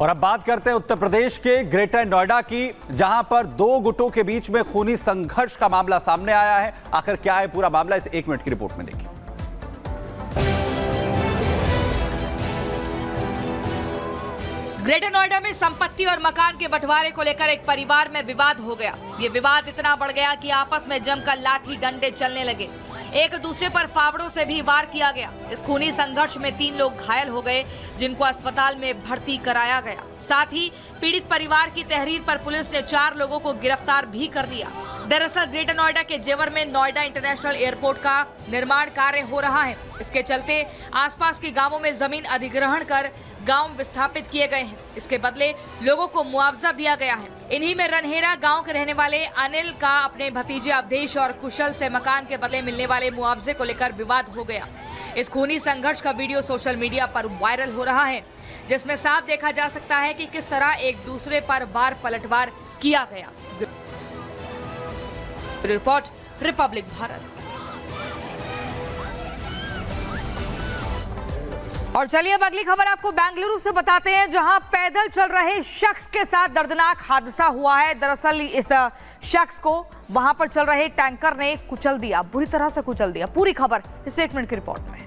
और अब बात करते हैं उत्तर प्रदेश के ग्रेटर नोएडा की, जहां पर दो गुटों के बीच में खूनी संघर्ष का मामला सामने आया है। आखिर क्या है पूरा मामला, इस 1 मिनट की रिपोर्ट में देखिए। ग्रेटर नोएडा में संपत्ति और मकान के बंटवारे को लेकर एक परिवार में विवाद हो गया। ये विवाद इतना बढ़ गया कि आपस में जमकर लाठी डंडे चलने लगे। एक दूसरे पर फावड़ों से भी वार किया गया। इस खूनी संघर्ष में 3 लोग घायल हो गए, जिनको अस्पताल में भर्ती कराया गया। साथ ही पीड़ित परिवार की तहरीर पर पुलिस ने 4 लोगों को गिरफ्तार भी कर लिया। दरअसल ग्रेटर नोएडा के जेवर में नोएडा इंटरनेशनल एयरपोर्ट का निर्माण कार्य हो रहा है। इसके चलते आसपास के गांवों में जमीन अधिग्रहण कर गांव विस्थापित किए गए हैं। इसके बदले लोगों को मुआवजा दिया गया है। इन्हीं में रनहेरा गांव के रहने वाले अनिल का अपने भतीजे अवधेश और कुशल से मकान के बदले मिलने वाले मुआवजे को लेकर विवाद हो गया। इस खूनी संघर्ष का वीडियो सोशल मीडिया पर वायरल हो रहा है, जिसमें साफ देखा जा सकता है कि किस तरह एक दूसरे पर वार पलटवार किया गया। Report, Republic Bharat. और चलिए अब अगली खबर आपको बेंगलुरु से बताते हैं, जहां पैदल चल रहे शख्स के साथ दर्दनाक हादसा हुआ है। दरअसल इस शख्स को वहां पर चल रहे टैंकर ने कुचल दिया, बुरी तरह से कुचल दिया। पूरी खबर इस 1 मिनट की रिपोर्ट में।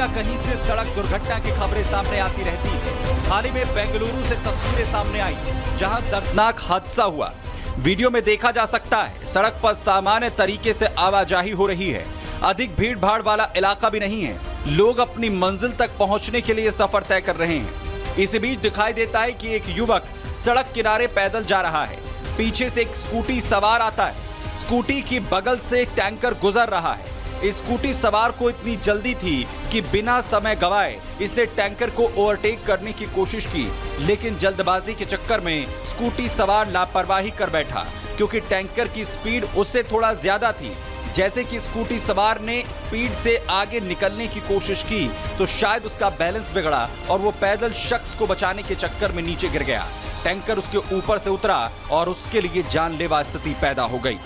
कहीं से सड़क दुर्घटना की खबरें सामने आती रहती है। हाल ही में बेंगलुरु से तस्वीरें सामने आई, जहां दर्दनाक हादसा हुआ। वीडियो में देखा जा सकता है सड़क पर सामान्य तरीके से आवाजाही हो रही है। अधिक भीड़ भाड़ वाला इलाका भी नहीं है। लोग अपनी मंजिल तक पहुंचने के लिए सफर तय कर रहे हैं। इसी बीच दिखाई देता है कि एक युवक सड़क किनारे पैदल जा रहा है। पीछे से एक स्कूटी सवार आता है। स्कूटी की बगल से एक टैंकर गुजर रहा है। इस स्कूटी सवार को इतनी जल्दी थी कि बिना समय गवाए इसने टैंकर को ओवरटेक करने की कोशिश की, लेकिन जल्दबाजी के चक्कर में स्कूटी सवार लापरवाही कर बैठा, क्योंकि टैंकर की स्पीड उससे थोड़ा ज्यादा थी। जैसे कि स्कूटी सवार ने स्पीड से आगे निकलने की कोशिश की तो शायद उसका बैलेंस बिगड़ा और वो पैदल शख्स को बचाने के चक्कर में नीचे गिर गया। टैंकर उसके ऊपर से उतरा और उसके लिए जानलेवा स्थिति पैदा हो गई।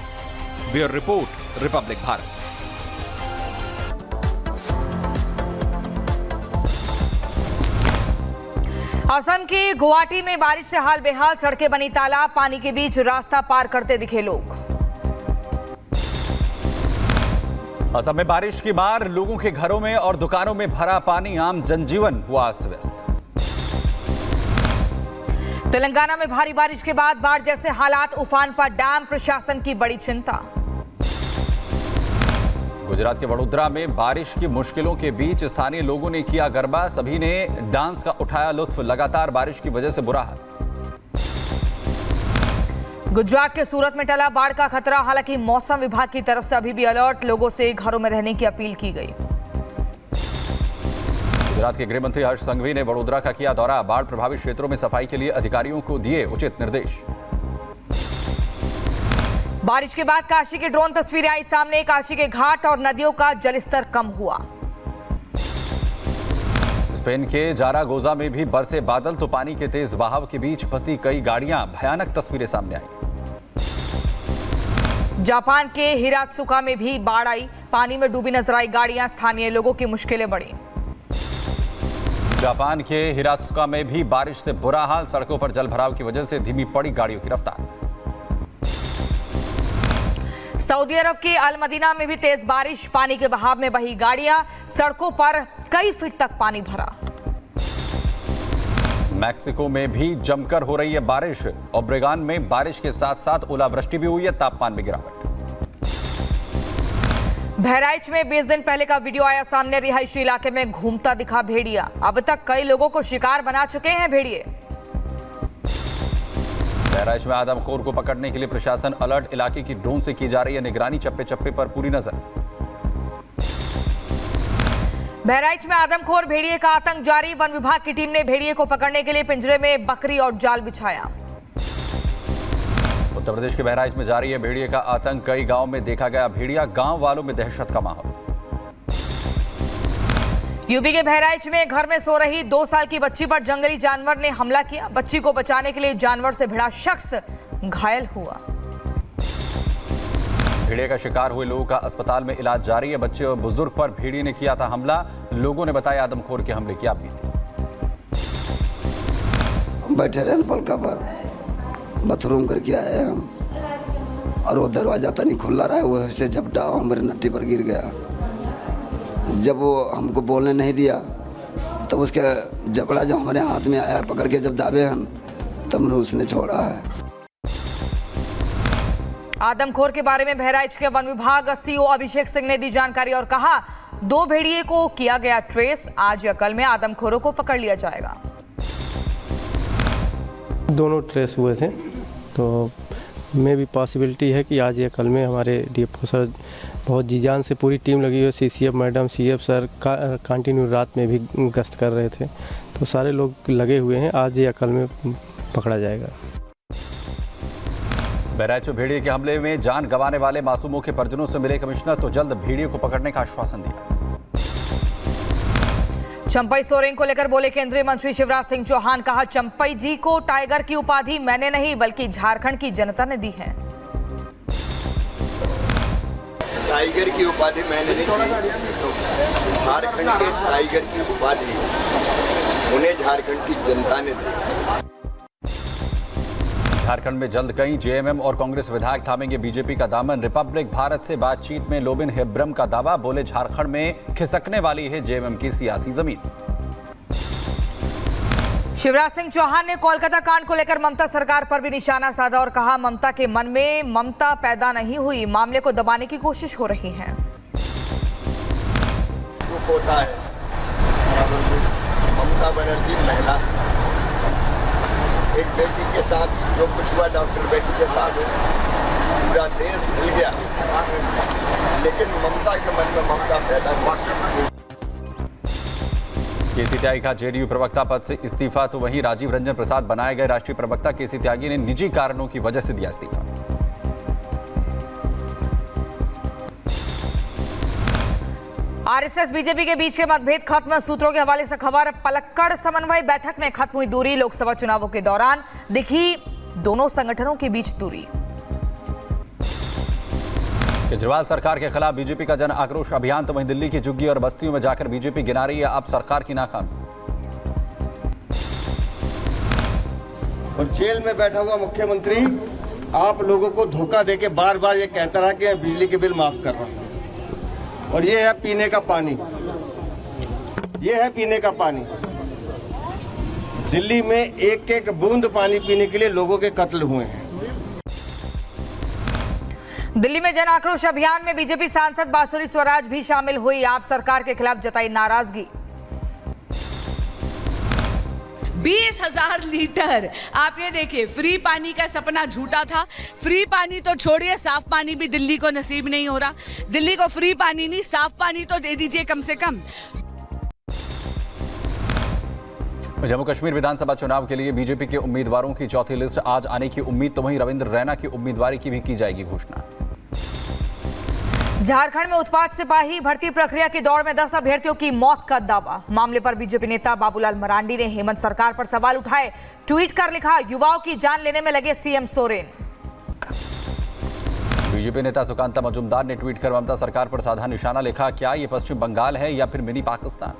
Bureau report, Republic Bharat. Assam के गुवाहाटी में बारिश से हाल बेहाल, सड़कें बनी तालाब, पानी के बीच रास्ता पार करते दिखे लोग। असम में बारिश की मार, लोगों के घरों में और दुकानों में भरा पानी, आम जनजीवन हुआ अस्त व्यस्त। तेलंगाना में भारी बारिश के बाद बाढ़ जैसे हालात, उफान पर डैम, प्रशासन की बड़ी चिंता। गुजरात के वडोदरा में बारिश की मुश्किलों के बीच स्थानीय लोगों ने किया गरबा, सभी ने डांस का उठाया लुत्फ। लगातार बारिश की वजह से बुरा हाल। गुजरात के सूरत में टला बाढ़ का खतरा, हालांकि मौसम विभाग की तरफ से अभी भी अलर्ट, लोगों से घरों में रहने की अपील की गई। गुजरात के गृह मंत्री हर्ष संघवी ने वडोदरा का किया दौरा, बाढ़ प्रभावित क्षेत्रों में सफाई के लिए अधिकारियों को दिए उचित निर्देश। बारिश के बाद काशी की ड्रोन तस्वीरें आई सामने, काशी के घाट और नदियों का जलस्तर कम हुआ। स्पेन के जारागोजा में भी बरसे बादल तो पानी के तेज बहाव के बीच फंसी कई गाड़ियां, भयानक तस्वीरें सामने आई। जापान के हिरात्सुका में भी बाढ़ आई, पानी में डूबी नजर आई गाड़ियां, स्थानीय लोगों की मुश्किलें बढ़ी। जापान के हिरात्सुका में भी बारिश से बुरा हाल, सड़कों पर जलभराव की वजह से धीमी पड़ी गाड़ियों की रफ्तार। सऊदी अरब के अल मदीना में भी तेज बारिश, पानी के बहाव में बही गाड़ियां, सड़कों पर कई फीट तक पानी भरा। मैक्सिको में भी जमकर हो रही है बारिश, ओब्रेगन में बारिश के साथ साथ ओलावृष्टि भी हुई है, तापमान में गिरावट। बहराइच में 20 दिन पहले का वीडियो आया सामने, रिहायशी इलाके में घूमता दिखा भेड़िया, अब तक कई लोगों को शिकार बना चुके हैं भेड़िए। बहराइच में आदमखोर को पकड़ने के लिए प्रशासन अलर्ट, इलाके की ड्रोन से की जा रही है निगरानी, चप्पे चप्पे पर पूरी नजर। बहराइच में आदमखोर भेड़िए का आतंक जारी, वन विभाग की टीम ने भेड़िए को पकड़ने के लिए पिंजरे में बकरी और जाल बिछाया। उत्तर प्रदेश के बहराइच में जारी है भेड़िए का आतंक, कई गांव में देखा गया भेड़िया, गांव वालों में दहशत का माहौल। यूपी के बहराइच में घर में सो रही 2 साल की बच्ची पर जंगली जानवर ने हमला किया, बच्ची को बचाने के लिए जानवर से भिड़ा शख्स घायल हुआ। भेड़िए का शिकार हुए लोगों का अस्पताल में इलाज जारी है। बच्चे और बुजुर्ग पर भेड़िए ने किया था हमला। लोगों ने बताया आदमखोर के हमले की आप बीती। हम बैठे रहे पलका पर, बाथरूम करके आए हम, और वो दरवाजा तनी खुला रहा है, वो से झपटा हमारे नट्टी पर गिर गया। जब वो हमको बोलने नहीं दिया तब उसके जबड़ा जब हमारे हाथ में आया, पकड़ के जब दाबे हम, तब उसने छोड़ा है। आदमखोर के बारे में बहराइच के वन विभाग सीओ अभिषेक सिंह ने दी जानकारी और कहा 2 भेड़िए को किया गया ट्रेस। आज या कल में आदमखोरों को पकड़ लिया जाएगा। दोनों ट्रेस हुए थे, तो में भी पॉसिबिलिटी है कि आज या कल में हमारे डीएफओ सर बहुत जी-जान से पूरी टीम लगी हुई, CCF madam, CF sir continue रात में भी गश्त कर रहे थे, तो सारे लोग लगे हुए हैं। आज या कल में पकड़ा जाएगा। बहराइच में भेड़िए के हमले में जान गंवाने वाले मासूमों के परिजनों से मिले कमिश्नर, तो जल्द भेड़िए को पकड़ने का आश्वासन दिया। चंपई सोरेन को लेकर बोले केंद्रीय मंत्री शिवराज सिंह चौहान। कहा चंपई जी को टाइगर की उपाधि मैंने नहीं बल्कि झारखंड की जनता ने दी है। टाइगर की उपाधि मैंने नहीं दी, झारखंड के टाइगर की उपाधि उन्हें झारखंड की जनता ने दी। झारखंड में जल्द कई जेएमएम और कांग्रेस विधायक थामेंगे बीजेपी का दामन। रिपब्लिक भारत से बातचीत में लोबिन हेब्रम का दावा, बोले झारखंड में खिसकने वाली है जेएमएम की सियासी जमीन। शिवराज सिंह चौहान ने कोलकाता कांड को लेकर ममता सरकार पर भी निशाना साधा और कहा ममता के मन में ममता पैदा नहीं हुई, मामले को दबाने की कोशिश हो रही है। दुख होता है, ममता बनर्जी महिला है, एक बेटी के साथ जो कुछ हुआ डॉक्टर बेटी के साथ पूरा देश हिल गया, लेकिन ममता के मन में ममता पैदा हुई। केसी त्यागी का जेडीयू प्रवक्ता पद से इस्तीफा, तो वहीं राजीव रंजन प्रसाद बनाए गए राष्ट्रीय प्रवक्ता। केसी त्यागी ने निजी कारणों की वजह से दिया इस्तीफा। आरएसएस बीजेपी के बीच के मतभेद खत्म, सूत्रों के हवाले से खबर। पलक्कड़ समन्वय बैठक में खत्म हुई दूरी। लोकसभा चुनावों के दौरान दिखी दोनों संगठनों के बीच दूरी। केजरीवाल सरकार के खिलाफ बीजेपी का जन आक्रोश अभियान, तो वहीं दिल्ली की झुग्गी और बस्तियों में जाकर बीजेपी गिना रही है अब सरकार की नाकामी। और जेल में बैठा हुआ मुख्यमंत्री आप लोगों को धोखा देके बार बार ये कहता रहा कि मैं बिजली के बिल माफ कर रहा हूं, और ये है पीने का पानी, ये है पीने का पानी। दिल्ली में एक एक बूंद पानी पीने के लिए लोगों के कत्ल हुए हैं। दिल्ली में जन आक्रोश अभियान में बीजेपी सांसद बांसुरी स्वराज भी शामिल हुई। आप सरकार के खिलाफ जताई नाराजगी। 20,000 लीटर। आप ये देखिए, फ्री पानी का सपना झूठा था। फ्री पानी तो छोड़िए, साफ पानी भी दिल्ली को नसीब नहीं हो रहा। दिल्ली को फ्री पानी नहीं, साफ पानी तो दे दीजिए कम से कम। जम्मू कश्मीर विधानसभा चुनाव के लिए बीजेपी के उम्मीदवारों की चौथी लिस्ट आज आने की उम्मीद, तो वहीं रविंद्र रैना की उम्मीदवारी की भी की जाएगी घोषणा। झारखंड में उत्पाद सिपाही भर्ती प्रक्रिया की दौड़ में 10 अभ्यर्थियों की मौत का दावा। मामले पर बीजेपी नेता बाबूलाल मरांडी ने हेमंत सरकार पर सवाल उठाए। ट्वीट कर लिखा, युवाओं की जान लेने में लगे सीएम सोरेन। बीजेपी नेता सुकांता मजुमदार ने ट्वीट कर ममता सरकार पर साधा निशाना, लिखा क्या ये पश्चिम बंगाल है या फिर मिनी पाकिस्तान।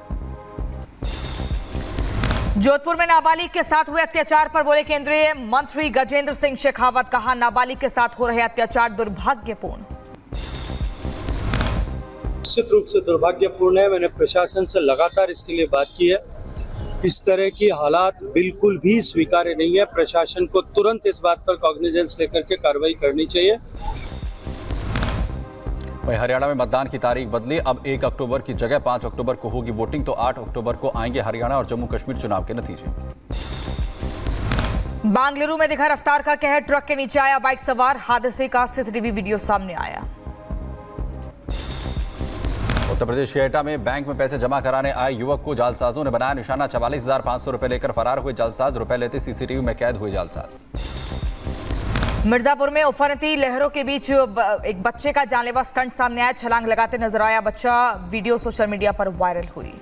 जोधपुर में नाबालिग के साथ हुए अत्याचार पर बोले केंद्रीय मंत्री गजेंद्र सिंह शेखावत। कहा नाबालिग के साथ हो रहे अत्याचार दुर्भाग्यपूर्ण। निश्चित रूप से दुर्भाग्यपूर्ण है। मैंने प्रशासन से लगातार इसके लिए बात की है। इस तरह की हालात बिल्कुल भी स्वीकार्य नहीं है। प्रशासन को तुरंत इस बात पर कॉग्निजेंस लेकर के कार्रवाई करनी चाहिए। वहीं हरियाणा में मतदान की तारीख बदली, अब 1 अक्टूबर की जगह 5 अक्टूबर को होगी वोटिंग, तो 8 अक्टूबर को आएंगे हरियाणा और जम्मू कश्मीर चुनाव के नतीजे। बेंगलुरु में दिखा रफ्तार का कहर, ट्रक के नीचे आया बाइक सवार। हादसे का सीसीटीवी वीडियो सामने आया। उत्तर प्रदेश के एटा में बैंक में पैसे जमा कराने आए युवक को जालसाजों ने बनाया निशाना। 44,500 रुपए लेकर फरार हुए जालसाज, रुपए लेते सीसीटीवी में कैद हुए जालसाज। मिर्जापुर में उफनती लहरों के बीच एक बच्चे का जानलेवा स्टंट सामने आया। छलांग लगाते नजर आया बच्चा। वीडियो सोशल मीडिया पर वायरल हुई।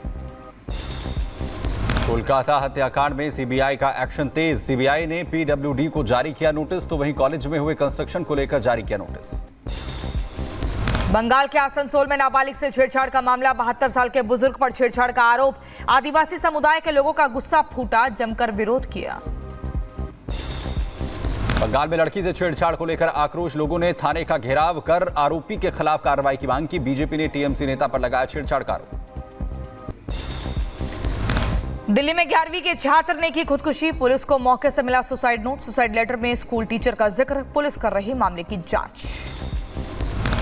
कोलकाता हत्याकांड में सीबीआई का एक्शन तेज। सीबीआई ने पीडब्ल्यूडी को जारी किया नोटिस, तो वहीं कॉलेज में हुए कंस्ट्रक्शन को लेकर जारी किया नोटिस। बंगाल के आसनसोल में नाबालिग से छेड़छाड़ का मामला, 72 साल के बुजुर्ग पर छेड़छाड़ का आरोप। आदिवासी समुदाय के लोगों का गुस्सा फूटा, जमकर विरोध किया। बंगाल में लड़की से छेड़छाड़ को लेकर आक्रोश, लोगों ने थाने का घेराव कर आरोपी के खिलाफ कार्रवाई की मांग की। बीजेपी ने टीएमसी नेता पर लगाया छेड़छाड़ का आरोप। दिल्ली में 11वीं के छात्र ने की खुदकुशी, पुलिस को मौके से मिला सुसाइड नोट। सुसाइड लेटर में स्कूल टीचर का जिक्र, पुलिस कर रही मामले की जांच।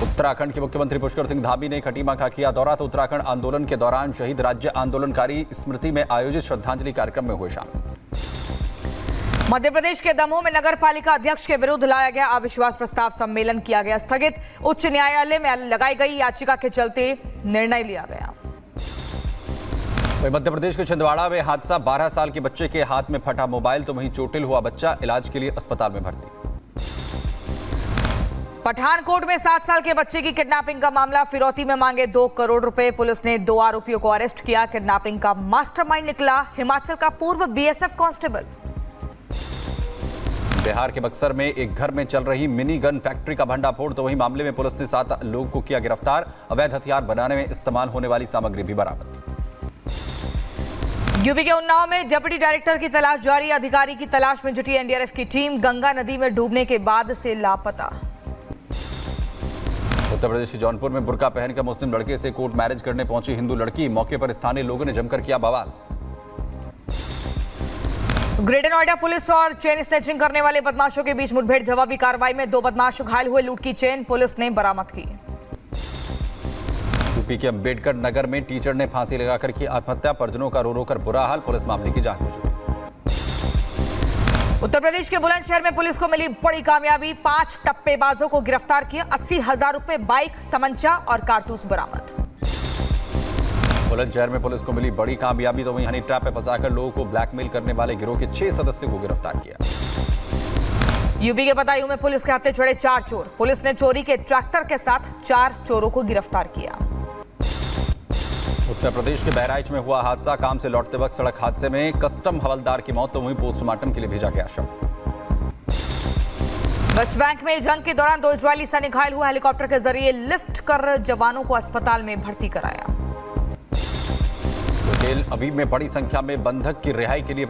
उत्तराखंड के मुख्यमंत्री पुष्कर सिंह धामी ने खटीमा का किया दौरा, तो उत्तराखंड आंदोलन के दौरान शहीद राज्य आंदोलनकारी स्मृति में आयोजित श्रद्धांजलि कार्यक्रम में हुए शामिल। मध्य प्रदेश के दमोह में नगर पालिका अध्यक्ष के विरुद्ध लाया गया अविश्वास प्रस्ताव, सम्मेलन किया गया स्थगित। उच्च न्यायालय में लगाई गई याचिका के चलते निर्णय लिया गया। मध्य प्रदेश के छिंदवाड़ा में हादसा, 12 साल के बच्चे के हाथ में फटा मोबाइल, तो वहीं चोटिल हुआ बच्चा इलाज के लिए अस्पताल में भर्ती। पठानकोट में 7 साल के बच्चे की किडनैपिंग का मामला, फिरौती में मांगे 2 करोड़ रुपए। पुलिस ने 2 आरोपियों को अरेस्ट किया। किडनैपिंग का मास्टरमाइंड निकला हिमाचल का पूर्व बीएसएफ कांस्टेबल। बिहार के बक्सर में एक घर में चल रही मिनी गन फैक्ट्री का भंडाफोड़, तो वहीं मामले में पुलिस ने 7 लोगों को किया गिरफ्तार। अवैध हथियार बनाने में इस्तेमाल होने वाली सामग्री भी बरामद। यूपी के उन्नाव में डिप्टी डायरेक्टर की तलाश जारी, अधिकारी की तलाश में जुटी एनडीआरएफ की टीम, गंगा नदी में डूबने के बाद से लापता। उत्तर प्रदेश के जौनपुर में बुर्का पहनकर मुस्लिम लड़के से कोर्ट मैरिज करने पहुंची हिंदू लड़की, मौके पर स्थानीय लोगों ने जमकर किया बवाल। ग्रेटर नोएडा पुलिस और चेन स्नैचिंग करने वाले बदमाशों के बीच मुठभेड़, जवाबी कार्रवाई में 2 बदमाश घायल हुए, लूट की चेन पुलिस ने बरामद की। यूपी के अंबेडकर नगर में टीचर ने फांसी लगाकर की आत्महत्या, परिजनों का रो रो कर बुरा हाल, पुलिस मामले की जांच में जुटी। उत्तर प्रदेश के बुलंदशहर में पुलिस को मिली बड़ी कामयाबी, 5 टप्पेबाजों को गिरफ्तार किया, 80,000 रुपए, बाइक, तमंचा और कारतूस बरामद। बुलंदशहर में पुलिस को मिली बड़ी कामयाबी, तो वहीं हनी ट्रैप में फंसाकर लोगों को ब्लैकमेल करने वाले गिरोह के 6 सदस्यों को गिरफ्तार किया। यूपी के बदायूं में पुलिस के हत्थे चढ़े 4 चोर, पुलिस ने चोरी के ट्रैक्टर के साथ 4 चोरों को गिरफ्तार किया। उत्तर प्रदेश के बहराइच में हुआ हादसा, काम से लौटते वक्त सड़क हादसे में कस्टम हवलदार की मौत, तो वहीं पोस्टमार्टम के लिए भेजा गया शव। वेस्ट बैंक में जंग के दौरान 2 इजरायली सैनिक घायल हुआ, हेलीकॉप्टर के जरिए लिफ्ट कर जवानों को अस्पताल में भर्ती कराया। तेल अवीव में बड़ी संख्या में बंधक की रिहाई के लिए